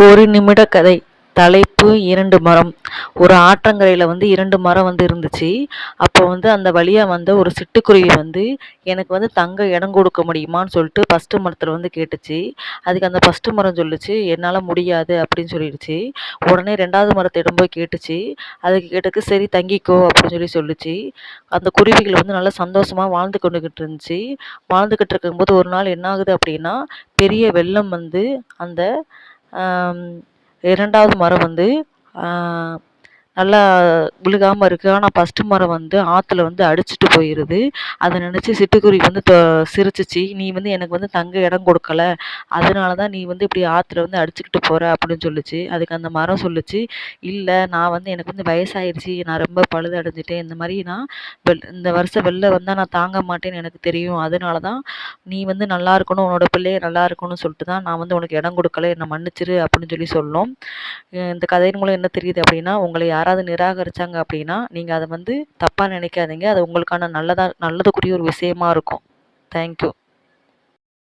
ஒரு நிமிட கதை. தலைப்பு 2 மரம். ஒரு ஆற்றங்கரையில் 2 மரம் இருந்துச்சு. அப்போ அந்த வழியாக ஒரு சிட்டுக்குருவி எனக்கு தங்க இடம் கொடுக்க முடியுமான்னு சொல்லிட்டு ஃபஸ்ட்டு மரத்தில் கேட்டுச்சு. அதுக்கு அந்த ஃபஸ்ட்டு மரம் சொல்லுச்சு, என்னால் முடியாது அப்படின்னு சொல்லிடுச்சு. உடனே 2வது மரத்திடம் போய் கேட்டுச்சு. அதுக்கு கேட்டதுக்கு சரி தங்கிக்கோ அப்படின்னு சொல்லுச்சு. அந்த குருவிகள் நல்லா சந்தோஷமாக வாழ்ந்து கொண்டுக்கிட்டு இருந்துச்சு. வாழ்ந்துக்கிட்டு இருக்கும்போது ஒரு நாள் என்ன ஆகுது அப்படின்னா, பெரிய வெள்ளம் அந்த 2வது மரம் நல்லா விழுகாமல் இருக்குது. ஆனால் ஃபஸ்ட்டு மரம் ஆற்றுல அடிச்சுட்டு போயிடுது. அதை நினச்சி சிட்டுக்குருவி சிரிச்சிச்சு. நீ எனக்கு தங்க இடம் கொடுக்கல, அதனால தான் நீ இப்படி ஆற்றுல அடிச்சுக்கிட்டு போகிற அப்படின்னு சொல்லுச்சு. அதுக்கு அந்த மரம் சொல்லுச்சு, இல்லை நான் எனக்கு வயசாயிருச்சு, நான் ரொம்ப பழுதடைஞ்சிட்டேன், இந்த மாதிரி நான் இந்த வருஷம் வெளில வந்தால் நான் தாங்க மாட்டேன்னு எனக்கு தெரியும், அதனால தான் நீ நல்லா இருக்கணும், உன்னோட பிள்ளைய நல்லா இருக்கணும்னு சொல்லிட்டு தான் நான் உனக்கு இடம் கொடுக்கல, என்னை மன்னிச்சிரு அப்படின்னு சொல்லும். இந்த கதையின் மூலம் என்ன தெரியுது அப்படின்னா, உங்களை யாராவது நிராகரிச்சாங்க அப்படின்னா நீங்கள் அதை தப்பாக நினைக்காதீங்க. அது உங்களுக்கான நல்லதுக்குரிய ஒரு விஷயமா இருக்கும். தேங்க்யூ.